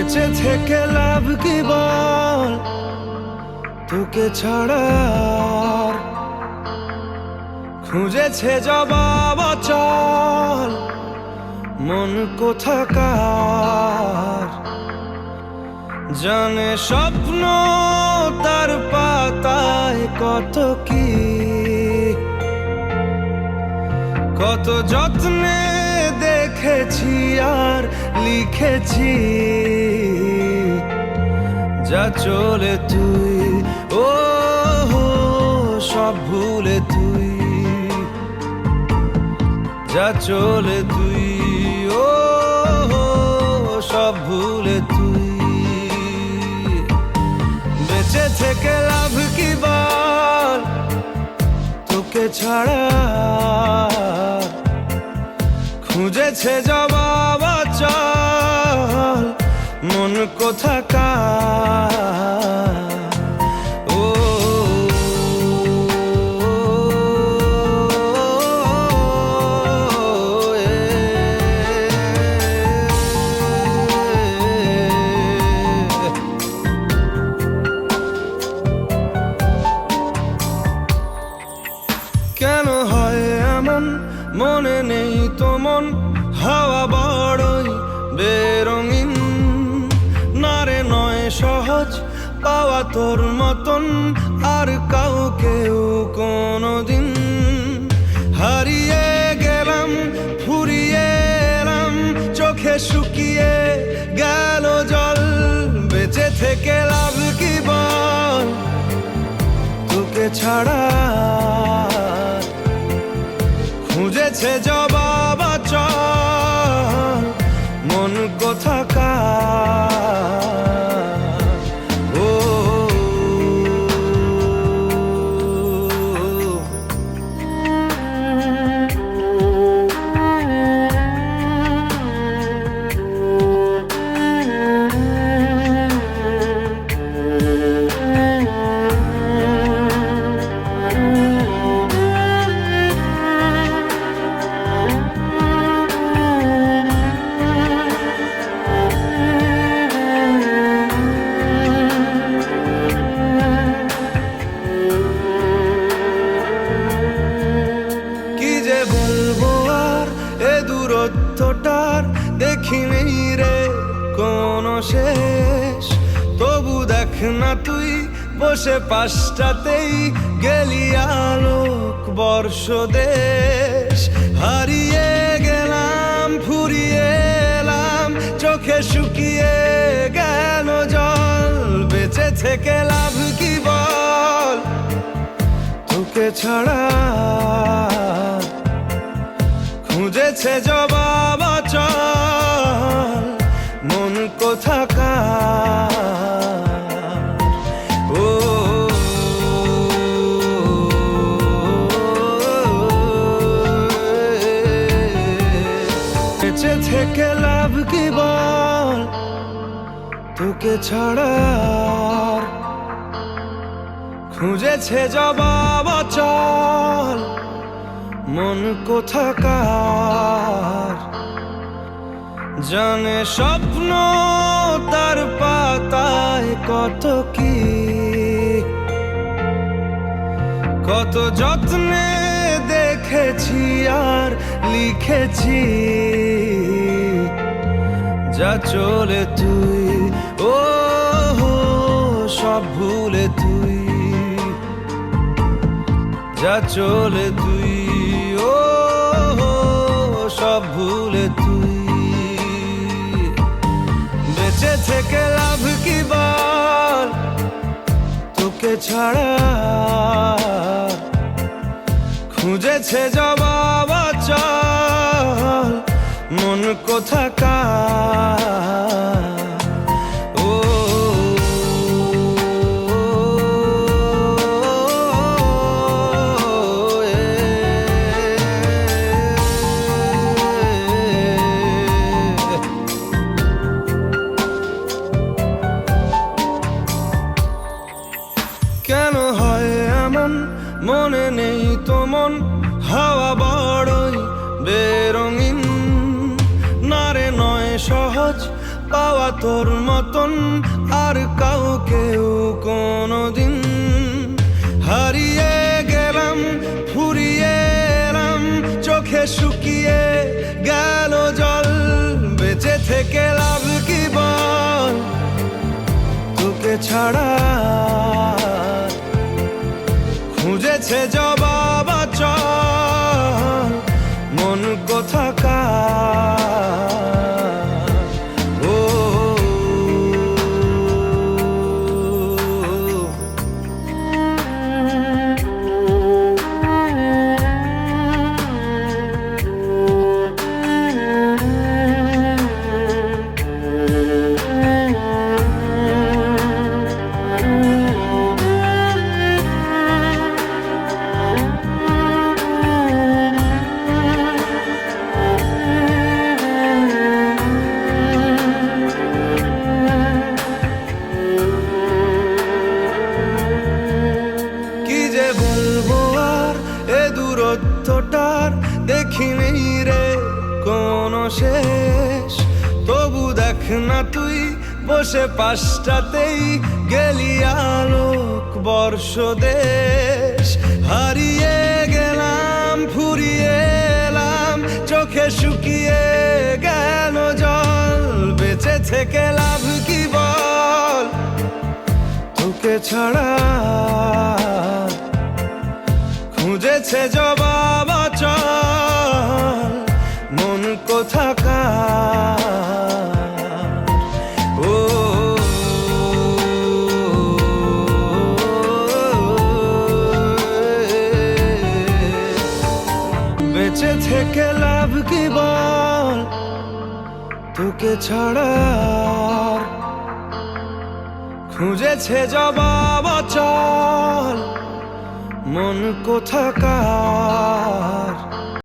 বেঁচে থেকে লাভ কি বল, তোকে ছাড়া আর খুঁজেছে জবাব অচল মন কোথাকার। জানে স্বপ্ন তার পাতায় কত কি, কত যত্নে দেখেছি আর লিখেছি। যা চলে তুই ও সব ভুলে তুই, যা চলে তুই ও সব ভুলে তুই। বেঁচে থেকে লাভ কি বল, তোকে ছাড়া খুঁজেছে জবাব অচল মন কোথাকার। কেন হয় এমন মনে নেই তো মন, হাওয়া বড়ই বেরঙিন। না রে নয় সহজ পাওয়া তোর মতন আর কাউকেও কোনোদিন। হারিয়ে গেলাম ফুরিয়ে এলাম, চোখে শুকিয়ে গেল জল। বেঁচে থেকে লাভ কি বল, তোকে ছাড়া খুঁজেছে জবাব অচল মন কোথাকার। ও দূরত্বটার দেখিনি রে কোনো শেষ। তবু দেখ না তুই বসে পাশটাতেই গেলি আলোক বর্ষ দেশ। হারিয়ে গেলাম ফুরিয়ে এলাম, চোখে শুকিয়ে গেল জল। বেঁচে থেকে লাভ কি বল, তোকে ছাড়া খুঁজেছে জবাব অচল মন কোথাকার। ও বেঁচে থেকে লাভ কি বল, তোকে ছাড়া খুঁজেছে জবাব অচল মন কোথাকার। জানে স্বপ্ন তার পাতায় কত কি, কত যত্নে দেখেছি আর লিখেছি। যা চলে তুই ও সব ভুলে তুই, যা চলে তুই ও সব ভুলে তুই। বেঁচে থেকে লাভ কি বল, তোকে ছাড়া খুঁজেছে জবাব অচল মন কোথাকার। কেন হয় এমন মনে নেই তো মন, হাওয়া বড়ই বেরঙিন। না রে নয় সহজ পাওয়া তোর মতন আর কাউকেও কোনোদিন। হারিয়ে গেলাম, ফুরিয়ে এলাম, চোখে শুকিয়ে গেল জল। বেঁচে থেকে লাভ কি বল, তোকে ছাড়া খুঁজেছে জবাব চল মন কোথাকার। ও দূরত্বটার দেখিনি রে কোনো শেষ। তবু দেখ না তুই বসে পাশটাতেই গেলি আলোক বর্ষ দেশ। হারিয়ে গেলাম, ফুরিয়ে এলাম, চোখে শুকিয়ে গেল জল। বেঁচে থেকে লাভ কি বল, তোকে ছাড়া খুঁজেছে জবাব চল মন কোথাকার। ও বেঁচে থেকে লাভ কি বল, তোকে ছাড়া খুঁজেছে জবাব চল মন কোথাকার।